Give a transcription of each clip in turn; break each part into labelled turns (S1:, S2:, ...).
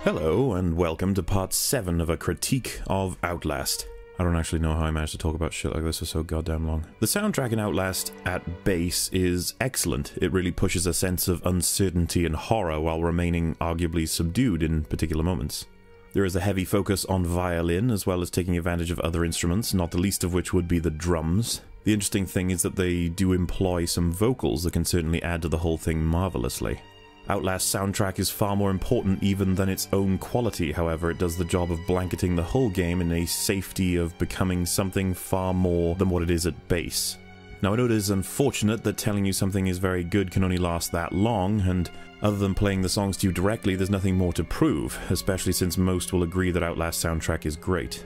S1: Hello, and welcome to part 7 of a critique of Outlast. I don't actually know how I managed to talk about shit like this for so goddamn long. The soundtrack in Outlast, at base, is excellent. It really pushes a sense of uncertainty and horror while remaining arguably subdued in particular moments. There is a heavy focus on violin, as well as taking advantage of other instruments, not the least of which would be the drums. The interesting thing is that they do employ some vocals that can certainly add to the whole thing marvelously. Outlast's soundtrack is far more important even than its own quality, however it does the job of blanketing the whole game in a safety of becoming something far more than what it is at base. Now I know it is unfortunate that telling you something is very good can only last that long, and other than playing the songs to you directly, there's nothing more to prove, especially since most will agree that Outlast's soundtrack is great.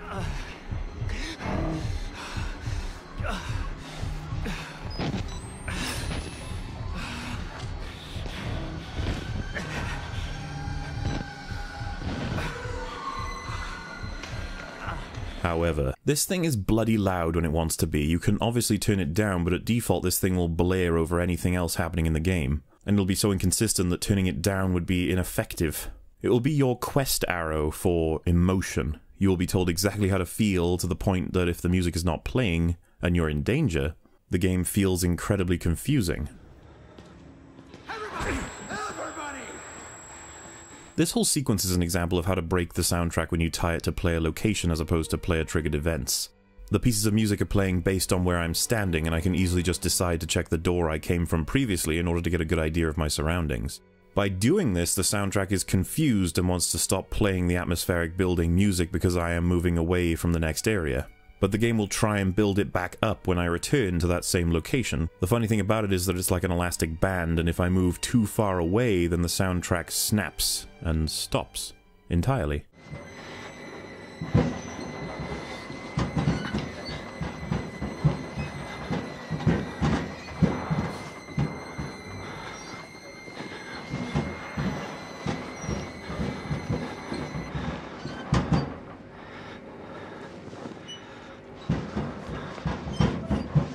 S1: However, this thing is bloody loud when it wants to be. You can obviously turn it down, but at default this thing will blare over anything else happening in the game, and it'll be so inconsistent that turning it down would be ineffective. It will be your quest arrow for emotion. You will be told exactly how to feel to the point that if the music is not playing, and you're in danger, the game feels incredibly confusing. This whole sequence is an example of how to break the soundtrack when you tie it to player location as opposed to player-triggered events. The pieces of music are playing based on where I'm standing, and I can easily just decide to check the door I came from previously in order to get a good idea of my surroundings. By doing this, the soundtrack is confused and wants to stop playing the atmospheric building music because I am moving away from the next area. But the game will try and build it back up when I return to that same location. The funny thing about it is that it's like an elastic band, and if I move too far away, then the soundtrack snaps and stops entirely.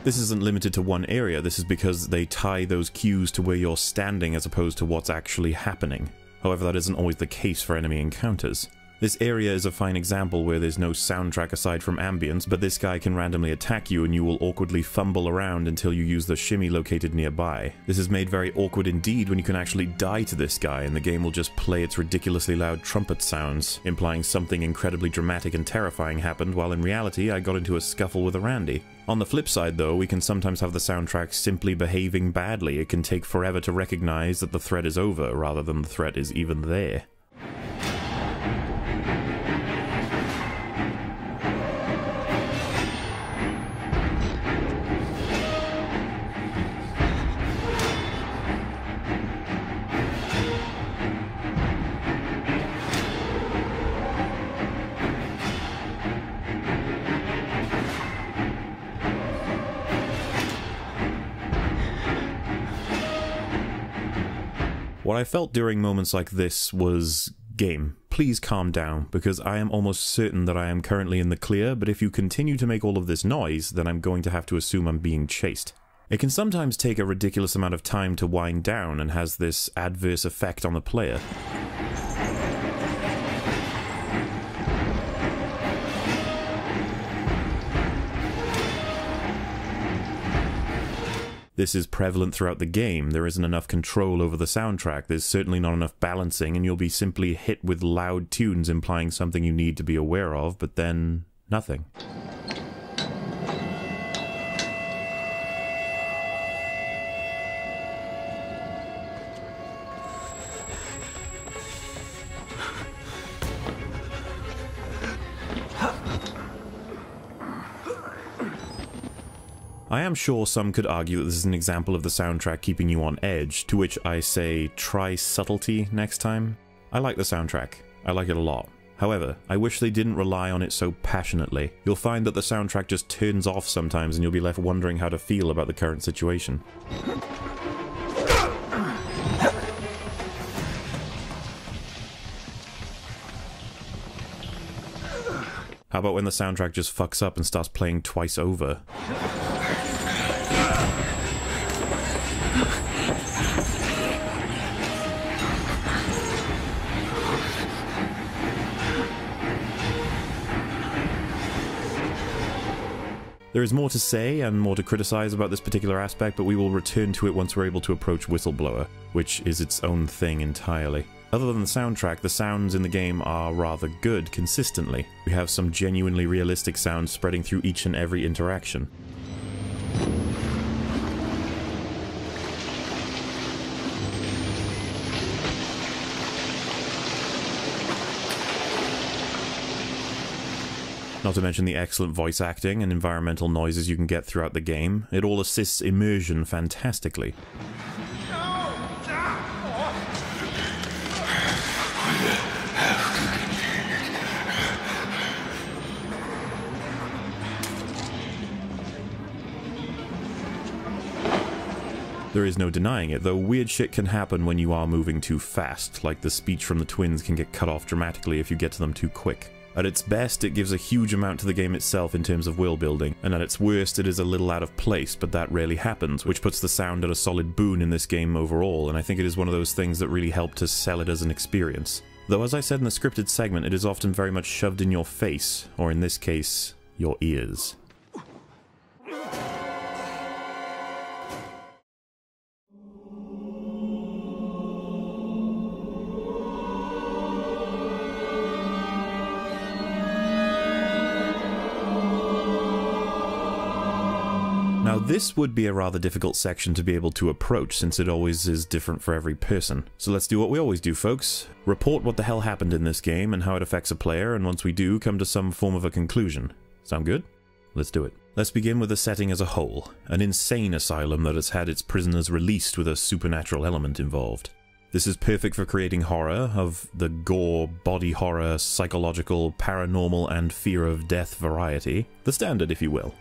S1: This isn't limited to one area. This is because they tie those cues to where you're standing as opposed to what's actually happening. However, that isn't always the case for enemy encounters. This area is a fine example where there's no soundtrack aside from ambience, but this guy can randomly attack you and you will awkwardly fumble around until you use the shimmy located nearby. This is made very awkward indeed when you can actually die to this guy and the game will just play its ridiculously loud trumpet sounds, implying something incredibly dramatic and terrifying happened, while in reality I got into a scuffle with a Randy. On the flip side though, we can sometimes have the soundtrack simply behaving badly. It can take forever to recognize that the threat is over rather than the threat is even there. What I felt during moments like this was, game, please calm down, because I am almost certain that I am currently in the clear, but if you continue to make all of this noise, then I'm going to have to assume I'm being chased. It can sometimes take a ridiculous amount of time to wind down and has this adverse effect on the player. This is prevalent throughout the game. There isn't enough control over the soundtrack, there's certainly not enough balancing, and you'll be simply hit with loud tunes implying something you need to be aware of, but then nothing. I am sure some could argue that this is an example of the soundtrack keeping you on edge, to which I say, try Subtlety next time. I like the soundtrack. I like it a lot. However, I wish they didn't rely on it so passionately. You'll find that the soundtrack just turns off sometimes and you'll be left wondering how to feel about the current situation. How about when the soundtrack just fucks up and starts playing twice over? There is more to say and more to criticize about this particular aspect, but we will return to it once we're able to approach Whistleblower, which is its own thing entirely. Other than the soundtrack, the sounds in the game are rather good consistently. We have some genuinely realistic sounds spreading through each and every interaction. Not to mention the excellent voice acting and environmental noises you can get throughout the game. It all assists immersion fantastically. There is no denying it, though weird shit can happen when you are moving too fast, like the speech from the twins can get cut off dramatically if you get to them too quick. At its best, it gives a huge amount to the game itself in terms of world building, and at its worst, it is a little out of place, but that rarely happens, which puts the sound at a solid boon in this game overall, and I think it is one of those things that really help to sell it as an experience. Though as I said in the scripted segment, it is often very much shoved in your face, or in this case, your ears. Now this would be a rather difficult section to be able to approach, since it always is different for every person. So let's do what we always do, folks. Report what the hell happened in this game and how it affects a player, and once we do, come to some form of a conclusion. Sound good? Let's do it. Let's begin with the setting as a whole. An insane asylum that has had its prisoners released with a supernatural element involved. This is perfect for creating horror, of the gore, body horror, psychological, paranormal, and fear of death variety. The standard, if you will.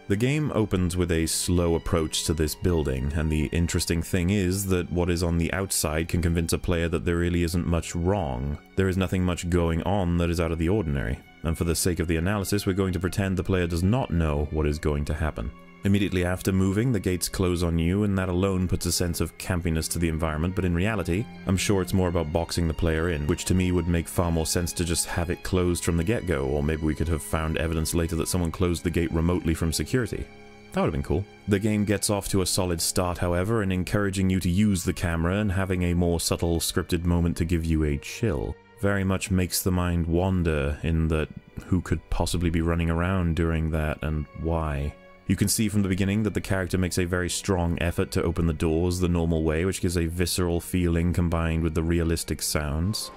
S1: The game opens with a slow approach to this building, and the interesting thing is that what is on the outside can convince a player that there really isn't much wrong. There is nothing much going on that is out of the ordinary, and for the sake of the analysis, we're going to pretend the player does not know what is going to happen. Immediately after moving, the gates close on you, and that alone puts a sense of campiness to the environment, but in reality, I'm sure it's more about boxing the player in, which to me would make far more sense to just have it closed from the get-go, or maybe we could have found evidence later that someone closed the gate remotely from security. That would have been cool. The game gets off to a solid start, however, in encouraging you to use the camera and having a more subtle scripted moment to give you a chill. Very much makes the mind wander in that who could possibly be running around during that and why. You can see from the beginning that the character makes a very strong effort to open the doors the normal way, which gives a visceral feeling combined with the realistic sounds.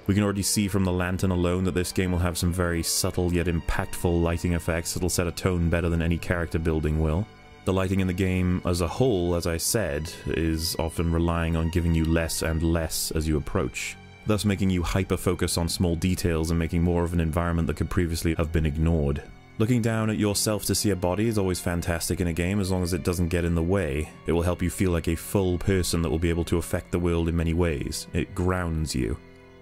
S1: We can already see from the lantern alone that this game will have some very subtle yet impactful lighting effects that'll set a tone better than any character building will. The lighting in the game as a whole, as I said, is often relying on giving you less and less as you approach, thus making you hyper-focus on small details and making more of an environment that could previously have been ignored. Looking down at yourself to see a body is always fantastic in a game as long as it doesn't get in the way. It will help you feel like a full person that will be able to affect the world in many ways. It grounds you.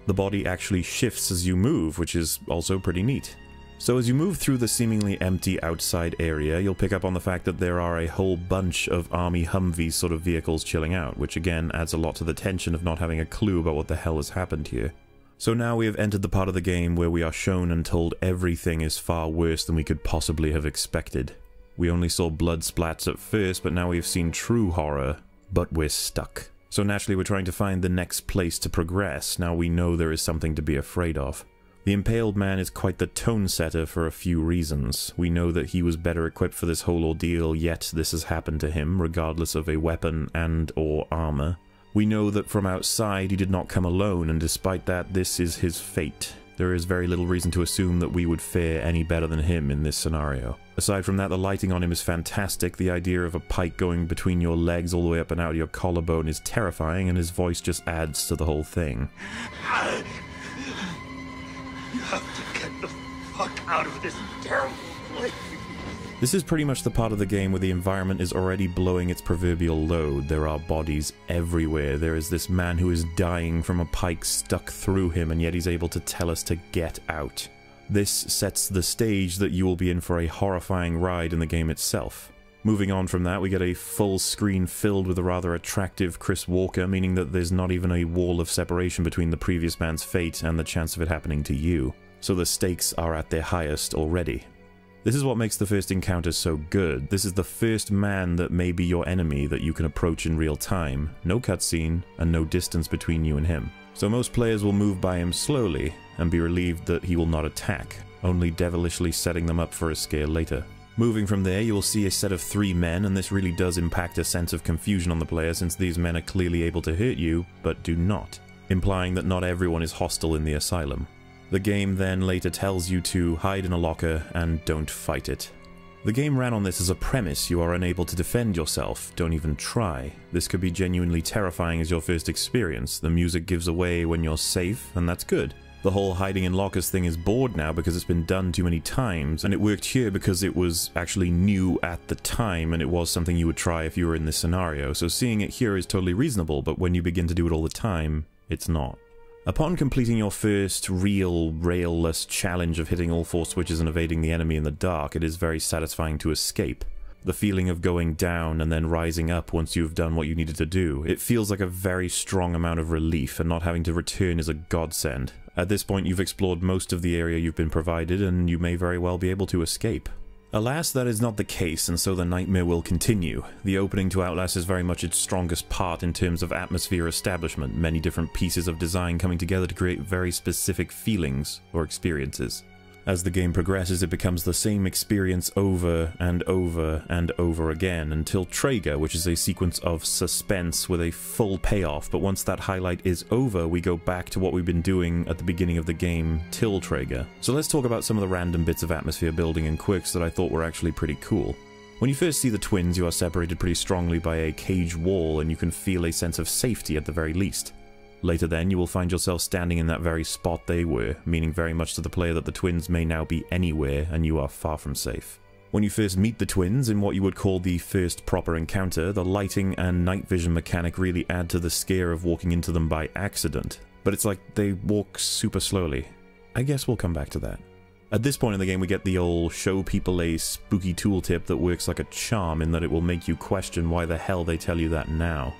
S1: The body actually shifts as you move, which is also pretty neat. So as you move through the seemingly empty outside area, you'll pick up on the fact that there are a whole bunch of army Humvee sort of vehicles chilling out, which again adds a lot to the tension of not having a clue about what the hell has happened here. So now we have entered the part of the game where we are shown and told everything is far worse than we could possibly have expected. We only saw blood splats at first, but now we have seen true horror, but we're stuck. So naturally we're trying to find the next place to progress, now we know there is something to be afraid of. The impaled man is quite the tone setter for a few reasons. We know that he was better equipped for this whole ordeal, yet this has happened to him, regardless of a weapon and/or armor. We know that from outside he did not come alone, and despite that, this is his fate. There is very little reason to assume that we would fare any better than him in this scenario. Aside from that, the lighting on him is fantastic. The idea of a pike going between your legs all the way up and out of your collarbone is terrifying, and his voice just adds to the whole thing.
S2: You have to get the fuck out of this terrible place.
S1: This is pretty much the part of the game where the environment is already blowing its proverbial load. There are bodies everywhere. There is this man who is dying from a pike stuck through him, and yet he's able to tell us to get out. This sets the stage that you will be in for a horrifying ride in the game itself. Moving on from that, we get a full screen filled with a rather attractive Chris Walker, meaning that there's not even a wall of separation between the previous man's fate and the chance of it happening to you. so the stakes are at their highest already. This is what makes the first encounter so good. This is the first man that may be your enemy that you can approach in real time, no cutscene, and no distance between you and him. So most players will move by him slowly, and be relieved that he will not attack, only devilishly setting them up for a scare later. Moving from there, you will see a set of 3 men, and this really does impact a sense of confusion on the player since these men are clearly able to hurt you, but do not, implying that not everyone is hostile in the asylum. The game then later tells you to hide in a locker and don't fight it. The game ran on this as a premise: you are unable to defend yourself, don't even try. This could be genuinely terrifying as your first experience. The music gives away when you're safe, and that's good. The whole hiding in lockers thing is bored now because it's been done too many times, and it worked here because it was actually new at the time and it was something you would try if you were in this scenario, so seeing it here is totally reasonable, but when you begin to do it all the time, it's not. Upon completing your first real, rail-less challenge of hitting all 4 switches and evading the enemy in the dark, it is very satisfying to escape. The feeling of going down and then rising up once you've done what you needed to do, it feels like a very strong amount of relief, and not having to return is a godsend. At this point you've explored most of the area you've been provided, and you may very well be able to escape. Alas, that is not the case, and so the nightmare will continue. The opening to Outlast is very much its strongest part in terms of atmosphere establishment, many different pieces of design coming together to create very specific feelings or experiences. As the game progresses, it becomes the same experience over and over and over again, until Trager, which is a sequence of suspense with a full payoff, but once that highlight is over, we go back to what we've been doing at the beginning of the game till Trager. So let's talk about some of the random bits of atmosphere building and quirks that I thought were actually pretty cool. When you first see the twins, you are separated pretty strongly by a cage wall, and you can feel a sense of safety at the very least. Later then, you will find yourself standing in that very spot they were, meaning very much to the player that the twins may now be anywhere and you are far from safe. When you first meet the twins, in what you would call the first proper encounter, the lighting and night vision mechanic really add to the scare of walking into them by accident. But it's like they walk super slowly. I guess we'll come back to that. At this point in the game, we get the old show people a spooky tooltip that works like a charm in that it will make you question why the hell they tell you that now.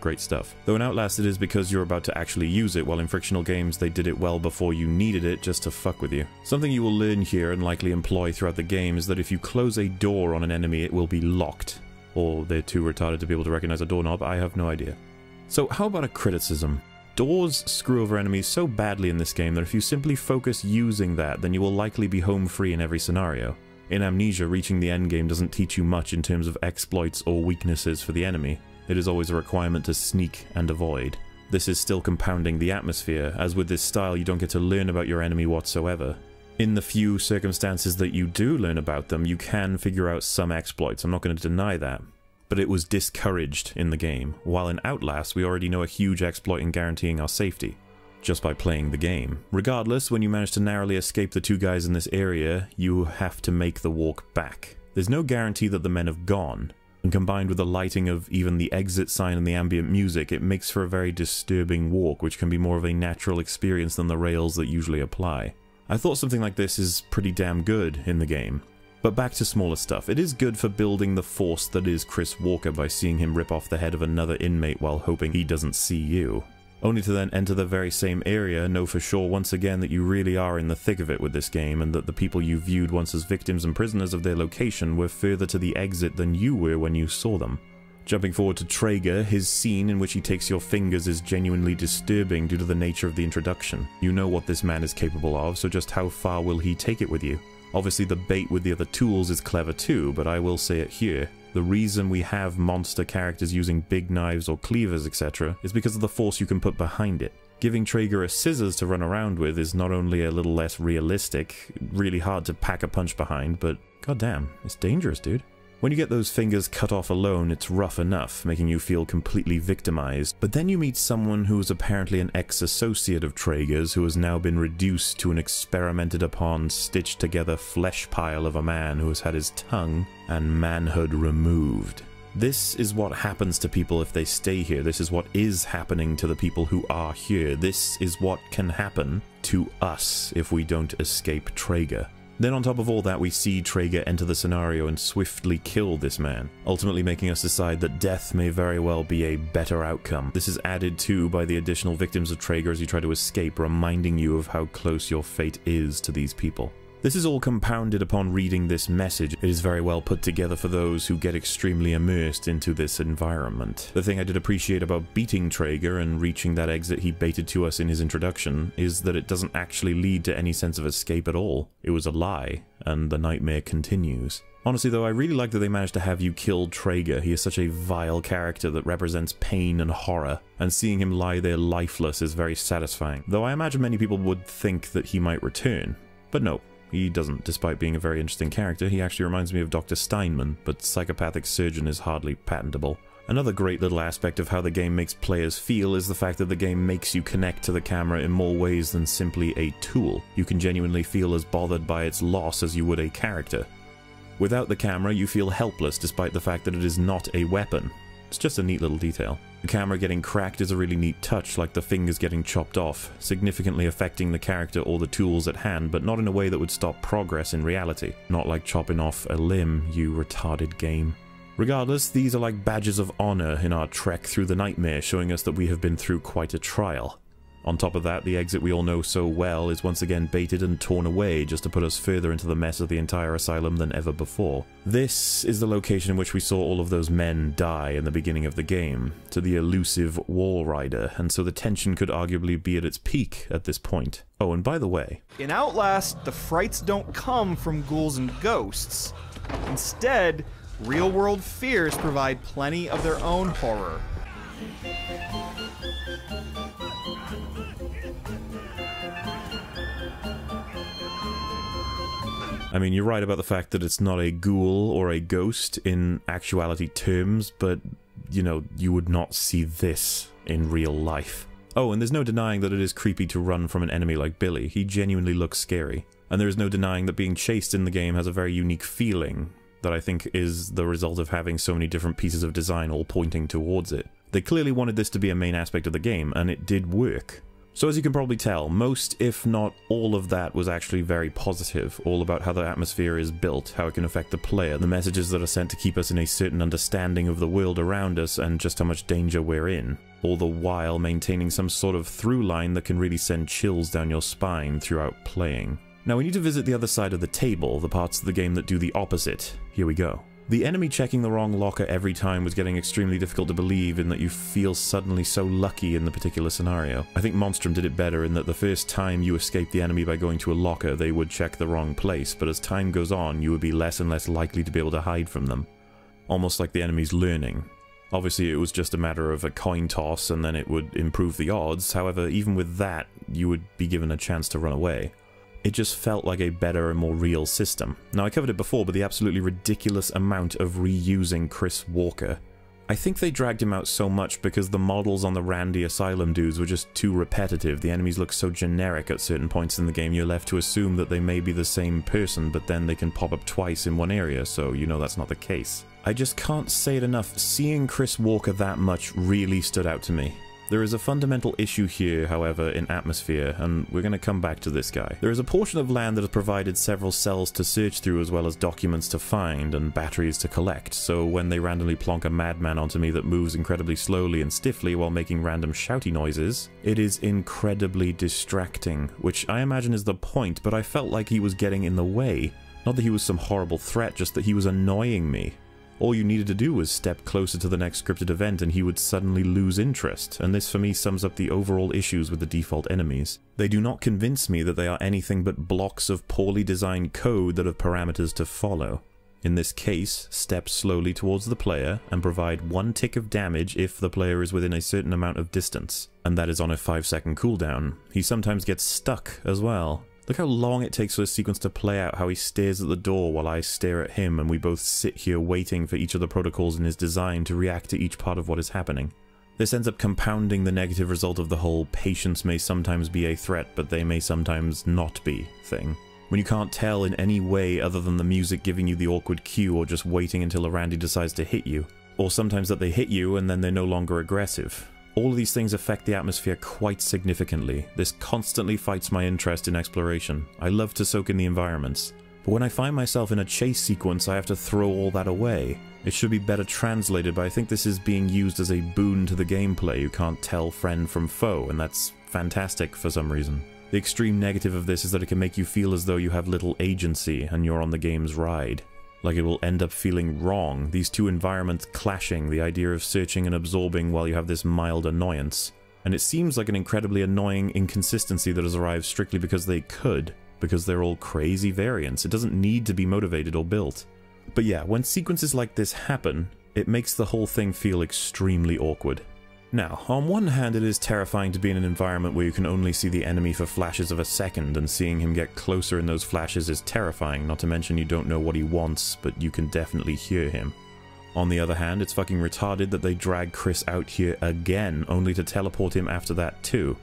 S1: Great stuff. Though in Outlast it is because you're about to actually use it, while in frictional games they did it well before you needed it just to fuck with you. Something you will learn here and likely employ throughout the game is that if you close a door on an enemy, it will be locked. Or they're too retarded to be able to recognize a doorknob, I have no idea. So how about a criticism? Doors screw over enemies so badly in this game that if you simply focus using that, then you will likely be home free in every scenario. In Amnesia, reaching the endgame doesn't teach you much in terms of exploits or weaknesses for the enemy. It is always a requirement to sneak and avoid. This is still compounding the atmosphere, as with this style you don't get to learn about your enemy whatsoever. In the few circumstances that you do learn about them, you can figure out some exploits, I'm not going to deny that. But it was discouraged in the game, while in Outlast we already know a huge exploit in guaranteeing our safety, just by playing the game. Regardless, when you manage to narrowly escape the 2 guys in this area, you have to make the walk back. There's no guarantee that the men have gone. And combined with the lighting of even the exit sign and the ambient music, it makes for a very disturbing walk, which can be more of a natural experience than the rails that usually apply. I thought something like this is pretty damn good in the game. But back to smaller stuff, it is good for building the force that is Chris Walker by seeing him rip off the head of another inmate while hoping he doesn't see you. Only to then enter the very same area, know for sure once again that you really are in the thick of it with this game, and that the people you viewed once as victims and prisoners of their location were further to the exit than you were when you saw them. Jumping forward to Trager, his scene in which he takes your fingers is genuinely disturbing due to the nature of the introduction. You know what this man is capable of, so just how far will he take it with you? Obviously the bait with the other tools is clever too, but I will say it here. The reason we have monster characters using big knives or cleavers, etc., is because of the force you can put behind it. Giving Trager a scissors to run around with is not only a little less realistic, really hard to pack a punch behind, but goddamn, it's dangerous, dude. When you get those fingers cut off alone, it's rough enough, making you feel completely victimized. But then you meet someone who is apparently an ex-associate of Trager's who has now been reduced to an experimented upon, stitched together flesh pile of a man who has had his tongue and manhood removed. This is what happens to people if they stay here. This is what is happening to the people who are here. This is what can happen to us if we don't escape Trager. Then on top of all that, we see Trager enter the scenario and swiftly kill this man, ultimately making us decide that death may very well be a better outcome. This is added to by the additional victims of Trager as you try to escape, reminding you of how close your fate is to these people. This is all compounded upon reading this message. It is very well put together for those who get extremely immersed into this environment. The thing I did appreciate about beating Trager and reaching that exit he baited to us in his introduction is that it doesn't actually lead to any sense of escape at all. It was a lie, and the nightmare continues. Honestly though, I really like that they managed to have you kill Trager. He is such a vile character that represents pain and horror, and seeing him lie there lifeless is very satisfying. Though I imagine many people would think that he might return. But no. He doesn't, despite being a very interesting character. He actually reminds me of Dr. Steinman, but psychopathic surgeon is hardly patentable. Another great little aspect of how the game makes players feel is the fact that the game makes you connect to the camera in more ways than simply a tool. You can genuinely feel as bothered by its loss as you would a character. Without the camera, you feel helpless despite the fact that it is not a weapon. It's just a neat little detail. The camera getting cracked is a really neat touch, like the fingers getting chopped off, significantly affecting the character or the tools at hand, but not in a way that would stop progress in reality. Not like chopping off a limb, you retarded game. Regardless, these are like badges of honor in our trek through the nightmare, showing us that we have been through quite a trial. On top of that, the exit we all know so well is once again baited and torn away just to put us further into the mess of the entire asylum than ever before. This is the location in which we saw all of those men die in the beginning of the game, to the elusive wall rider, and so the tension could arguably be at its peak at this point. Oh, and by the way,
S3: in Outlast, the frights don't come from ghouls and ghosts. Instead, real-world fears provide plenty of their own horror.
S1: I mean, you're right about the fact that it's not a ghoul or a ghost in actuality terms, but, you know, you would not see this in real life. Oh, and there's no denying that it is creepy to run from an enemy like Billy. He genuinely looks scary. And there is no denying that being chased in the game has a very unique feeling that I think is the result of having so many different pieces of design all pointing towards it. They clearly wanted this to be a main aspect of the game, and it did work. So as you can probably tell, most, if not all of that was actually very positive, all about how the atmosphere is built, how it can affect the player, the messages that are sent to keep us in a certain understanding of the world around us and just how much danger we're in, all the while maintaining some sort of through line that can really send chills down your spine throughout playing. Now we need to visit the other side of the table, the parts of the game that do the opposite. Here we go. The enemy checking the wrong locker every time was getting extremely difficult to believe in that you feel suddenly so lucky in the particular scenario. I think Monstrum did it better in that the first time you escaped the enemy by going to a locker, they would check the wrong place, but as time goes on, you would be less and less likely to be able to hide from them. Almost like the enemy's learning. Obviously it was just a matter of a coin toss and then it would improve the odds, however even with that, you would be given a chance to run away. It just felt like a better and more real system. Now, I covered it before, but the absolutely ridiculous amount of reusing Chris Walker. I think they dragged him out so much because the models on the Randy Asylum dudes were just too repetitive. The enemies look so generic at certain points in the game, you're left to assume that they may be the same person, but then they can pop up twice in one area, so you know that's not the case. I just can't say it enough. Seeing Chris Walker that much really stood out to me. There is a fundamental issue here, however, in atmosphere, and we're going to come back to this guy. There is a portion of land that has provided several cells to search through as well as documents to find and batteries to collect, so when they randomly plonk a madman onto me that moves incredibly slowly and stiffly while making random shouty noises, it is incredibly distracting, which I imagine is the point, but I felt like he was getting in the way. Not that he was some horrible threat, just that he was annoying me. All you needed to do was step closer to the next scripted event and he would suddenly lose interest, and this for me sums up the overall issues with the default enemies. They do not convince me that they are anything but blocks of poorly designed code that have parameters to follow. In this case, step slowly towards the player and provide 1 tick of damage if the player is within a certain amount of distance, and that is on a 5-second cooldown. He sometimes gets stuck as well. Look how long it takes for this sequence to play out, how he stares at the door while I stare at him, and we both sit here waiting for each of the protocols in his design to react to each part of what is happening. This ends up compounding the negative result of the whole patience may sometimes be a threat, but they may sometimes not be thing. When you can't tell in any way other than the music giving you the awkward cue or just waiting until a Randy decides to hit you. Or sometimes that they hit you and then they're no longer aggressive. All of these things affect the atmosphere quite significantly. This constantly fights my interest in exploration. I love to soak in the environments. But when I find myself in a chase sequence, I have to throw all that away. It should be better translated, but I think this is being used as a boon to the gameplay. You can't tell friend from foe, and that's fantastic for some reason. The extreme negative of this is that it can make you feel as though you have little agency and you're on the game's ride. Like it will end up feeling wrong, these two environments clashing, the idea of searching and absorbing while you have this mild annoyance. And it seems like an incredibly annoying inconsistency that has arrived strictly because they could, because they're all crazy variants. It doesn't need to be motivated or built. But yeah, when sequences like this happen, it makes the whole thing feel extremely awkward. Now, on one hand it is terrifying to be in an environment where you can only see the enemy for flashes of a second, and seeing him get closer in those flashes is terrifying, not to mention you don't know what he wants, but you can definitely hear him. On the other hand, it's fucking retarded that they drag Chris out here again, only to teleport him after that too.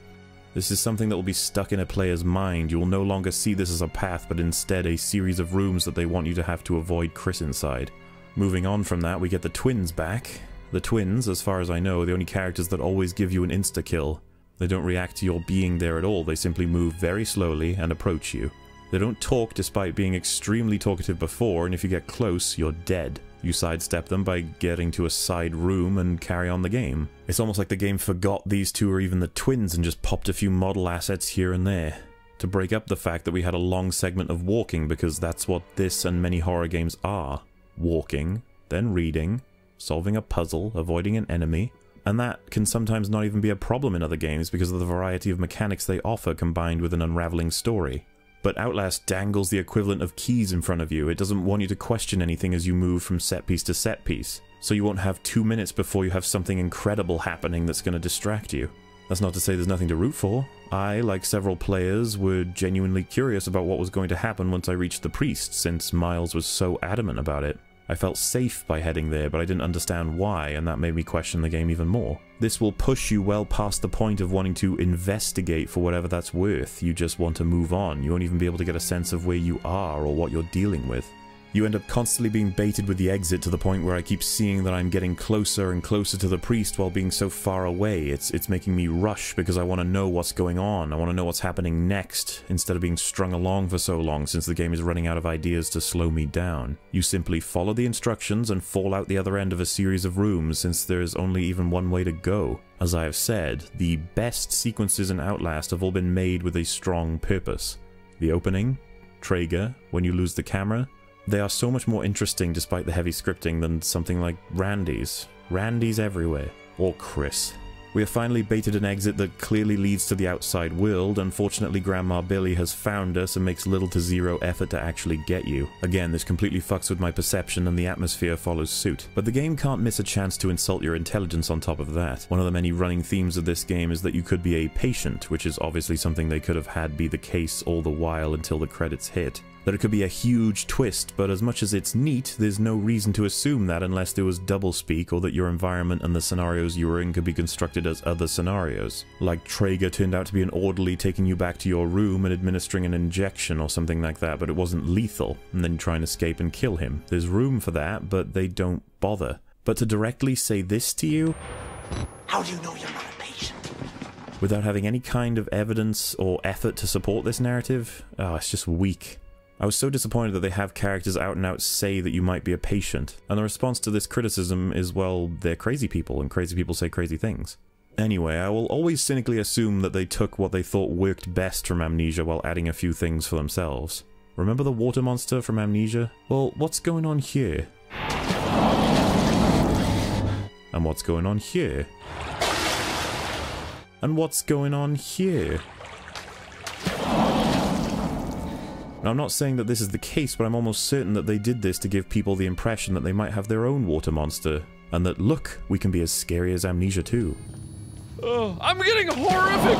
S1: This is something that will be stuck in a player's mind. You will no longer see this as a path, but instead a series of rooms that they want you to have to avoid Chris inside. Moving on from that, we get the twins back. The twins, as far as I know, are the only characters that always give you an insta-kill. They don't react to your being there at all, they simply move very slowly and approach you. They don't talk despite being extremely talkative before, and if you get close, you're dead. You sidestep them by getting to a side room and carry on the game. It's almost like the game forgot these two or even the twins and just popped a few model assets here and there, to break up the fact that we had a long segment of walking, because that's what this and many horror games are. Walking, then reading, solving a puzzle, avoiding an enemy, and that can sometimes not even be a problem in other games because of the variety of mechanics they offer combined with an unraveling story. But Outlast dangles the equivalent of keys in front of you. It doesn't want you to question anything as you move from set piece to set piece, so you won't have 2 minutes before you have something incredible happening that's going to distract you. That's not to say there's nothing to root for. I, like several players, were genuinely curious about what was going to happen once I reached the priest, since Miles was so adamant about it. I felt safe by heading there, but I didn't understand why, and that made me question the game even more. This will push you well past the point of wanting to investigate for whatever that's worth. You just want to move on. You won't even be able to get a sense of where you are or what you're dealing with. You end up constantly being baited with the exit to the point where I keep seeing that I'm getting closer and closer to the priest while being so far away. It's making me rush because I want to know what's going on. I want to know what's happening next, instead of being strung along for so long since the game is running out of ideas to slow me down. You simply follow the instructions and fall out the other end of a series of rooms since there is only even one way to go. As I have said, the best sequences in Outlast have all been made with a strong purpose. The opening, Trager, when you lose the camera, they are so much more interesting despite the heavy scripting than something like Randy's. Randy's everywhere. Or Chris. We have finally baited an exit that clearly leads to the outside world. Unfortunately, Grandma Billy has found us and makes little to zero effort to actually get you. Again, this completely fucks with my perception and the atmosphere follows suit. But the game can't miss a chance to insult your intelligence on top of that. One of the many running themes of this game is that you could be a patient, which is obviously something they could have had be the case all the while until the credits hit. That it could be a huge twist, but as much as it's neat, there's no reason to assume that unless there was doublespeak or that your environment and the scenarios you were in could be constructed as other scenarios. Like Trager turned out to be an orderly taking you back to your room and administering an injection or something like that, but it wasn't lethal, and then try and escape and kill him. There's room for that, but they don't bother. But to directly say this to you,
S2: How do you know you're not a patient?
S1: without having any kind of evidence or effort to support this narrative, it's just weak. I was so disappointed that they have characters out and out say that you might be a patient, and the response to this criticism is, well, they're crazy people, and crazy people say crazy things. Anyway, I will always cynically assume that they took what they thought worked best from Amnesia while adding a few things for themselves. Remember the water monster from Amnesia? Well, what's going on here? And what's going on here? And what's going on here? Now, I'm not saying that this is the case, but I'm almost certain that they did this to give people the impression that they might have their own water monster, and that, look, we can be as scary as Amnesia too.
S4: Oh, I'm getting horrific!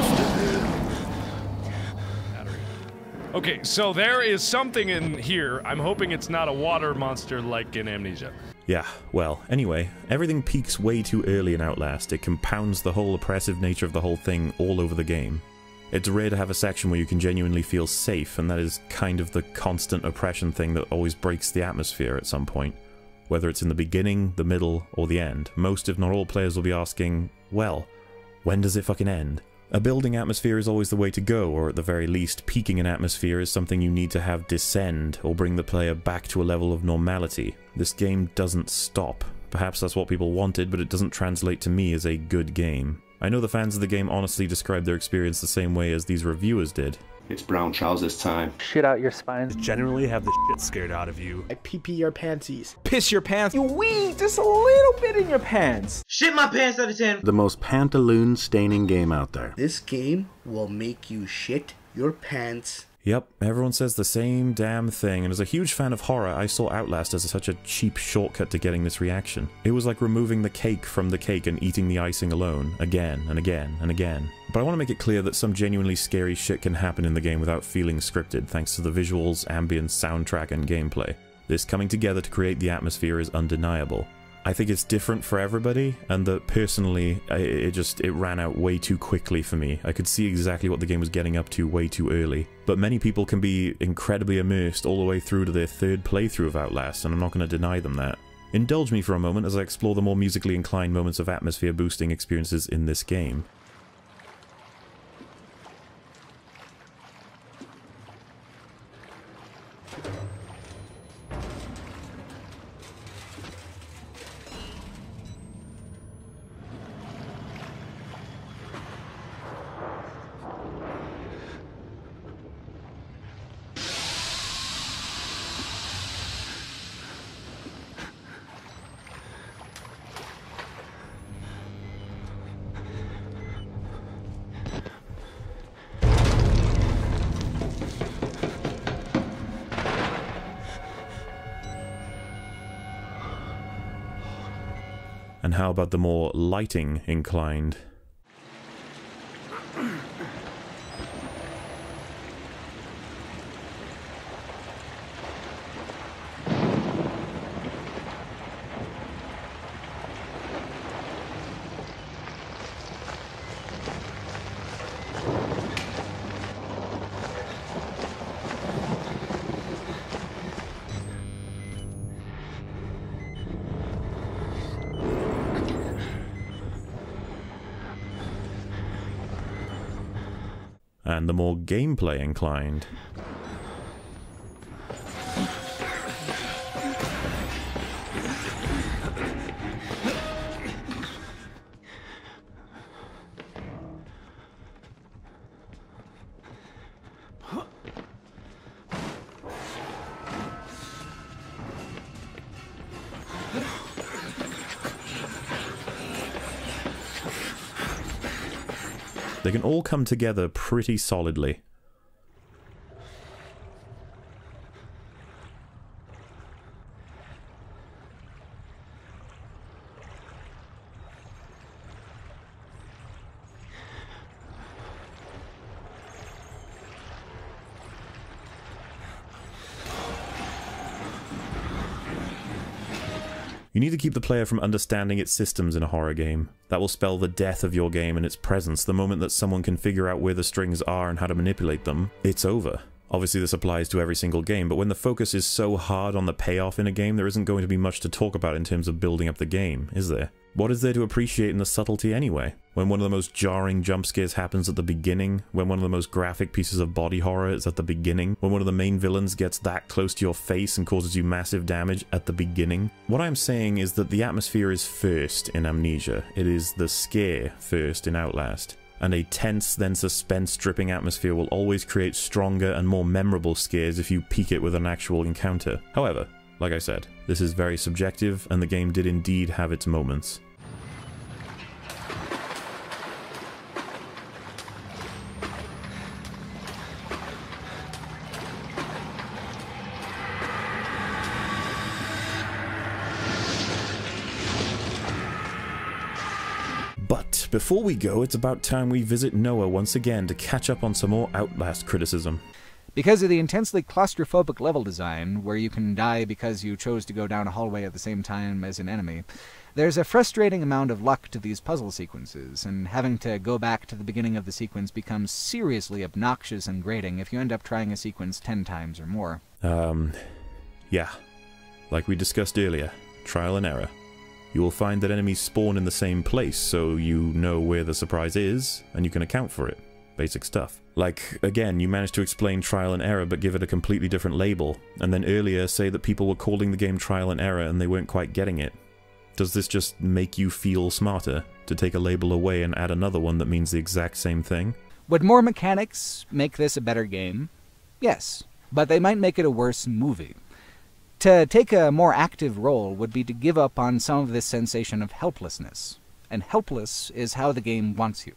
S4: Okay, so there is something in here. I'm hoping it's not a water monster like in Amnesia.
S1: Yeah, well, anyway, everything peaks way too early in Outlast. It compounds the whole oppressive nature of the whole thing all over the game. It's rare to have a section where you can genuinely feel safe, and that is kind of the constant oppression thing that always breaks the atmosphere at some point. Whether it's in the beginning, the middle, or the end, most if not all players will be asking, well, when does it fucking end? A building atmosphere is always the way to go, or at the very least, peaking an atmosphere is something you need to have descend, or bring the player back to a level of normality. This game doesn't stop. Perhaps that's what people wanted, but it doesn't translate to me as a good game. I know the fans of the game honestly described their experience the same way as these reviewers did.
S5: It's brown trousers time.
S6: Shit out your spines.
S7: Generally have the shit scared out of you.
S8: I pee your panties.
S3: Piss your pants.
S6: You wee just a little bit in your pants.
S2: Shit my pants out of 10.
S9: The most pantaloon staining game out there.
S8: This game will make you shit your pants.
S1: Yep, everyone says the same damn thing, and as a huge fan of horror, I saw Outlast as such a cheap shortcut to getting this reaction. It was like removing the cake from the cake and eating the icing alone, again and again and again. But I want to make it clear that some genuinely scary shit can happen in the game without feeling scripted, thanks to the visuals, ambience, soundtrack, and gameplay. This coming together to create the atmosphere is undeniable. I think it's different for everybody, and that personally, it ran out way too quickly for me. I could see exactly what the game was getting up to way too early. But many people can be incredibly immersed all the way through to their third playthrough of Outlast, and I'm not going to deny them that. Indulge me for a moment as I explore the more musically inclined moments of atmosphere boosting experiences in this game. And how about the more lighting inclined? And the more gameplay inclined. They can all come together pretty solidly. You need to keep the player from understanding its systems in a horror game. That will spell the death of your game and its presence. The moment that someone can figure out where the strings are and how to manipulate them, it's over. Obviously this applies to every single game, but when the focus is so hard on the payoff in a game, there isn't going to be much to talk about in terms of building up the game, is there? What is there to appreciate in the subtlety anyway? When one of the most jarring jump scares happens at the beginning, when one of the most graphic pieces of body horror is at the beginning, when one of the main villains gets that close to your face and causes you massive damage at the beginning. What I'm saying is that the atmosphere is first in Amnesia. It is the scare first in Outlast. And a tense, then suspense-stripping atmosphere will always create stronger and more memorable scares if you peak it with an actual encounter. However, like I said, this is very subjective, and the game did indeed have its moments. But before we go, it's about time we visit Noah once again to catch up on some more Outlast criticism.
S10: Because of the intensely claustrophobic level design, where you can die because you chose to go down a hallway at the same time as an enemy, there's a frustrating amount of luck to these puzzle sequences, and having to go back to the beginning of the sequence becomes seriously obnoxious and grating if you end up trying a sequence 10 times or more.
S1: Yeah. Like we discussed earlier, trial and error. You will find that enemies spawn in the same place, so you know where the surprise is, and you can account for it. Basic stuff. Like, again, you managed to explain trial and error but give it a completely different label, and then earlier say that people were calling the game trial and error and they weren't quite getting it. Does this just make you feel smarter, to take a label away and add another one that means the exact same thing?
S10: Would more mechanics make this a better game? Yes, but they might make it a worse movie. To take a more active role would be to give up on some of this sensation of helplessness, and helpless is how the game wants you.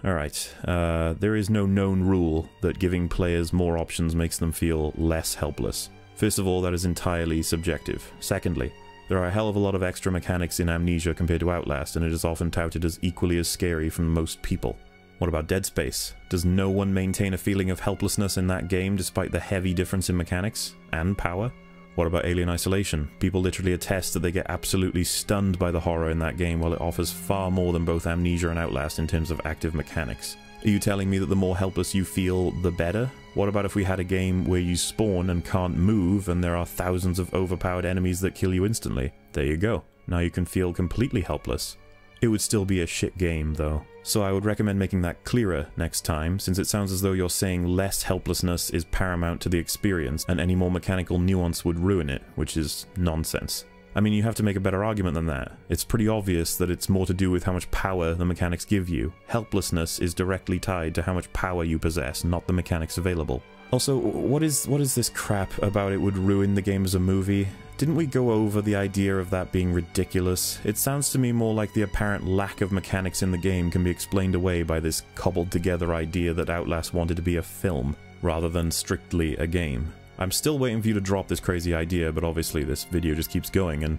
S1: Alright, there is no known rule that giving players more options makes them feel less helpless. First of all, that is entirely subjective. Secondly, there are a hell of a lot of extra mechanics in Amnesia compared to Outlast, and it is often touted as equally as scary from most people. What about Dead Space? Does no one maintain a feeling of helplessness in that game despite the heavy difference in mechanics and power? What about Alien Isolation? People literally attest that they get absolutely stunned by the horror in that game, while it offers far more than both Amnesia and Outlast in terms of active mechanics. Are you telling me that the more helpless you feel, the better? What about if we had a game where you spawn and can't move, and there are thousands of overpowered enemies that kill you instantly? There you go. Now you can feel completely helpless. It would still be a shit game, though. So I would recommend making that clearer next time, since it sounds as though you're saying less helplessness is paramount to the experience, and any more mechanical nuance would ruin it, which is nonsense. I mean, you have to make a better argument than that. It's pretty obvious that it's more to do with how much power the mechanics give you. Helplessness is directly tied to how much power you possess, not the mechanics available. Also, what is this crap about it would ruin the game as a movie? Didn't we go over the idea of that being ridiculous? It sounds to me more like the apparent lack of mechanics in the game can be explained away by this cobbled together idea that Outlast wanted to be a film, rather than strictly a game. I'm still waiting for you to drop this crazy idea, but obviously this video just keeps going, and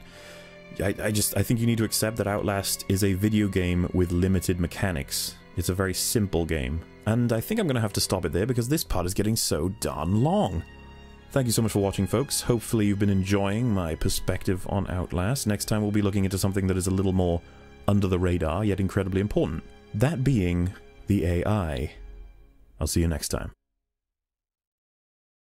S1: I think you need to accept that Outlast is a video game with limited mechanics. It's a very simple game. And I think I'm going to have to stop it there because this part is getting so darn long. Thank you so much for watching, folks. Hopefully you've been enjoying my perspective on Outlast. Next time we'll be looking into something that is a little more under the radar, yet incredibly important. That being the AI. I'll see you next time.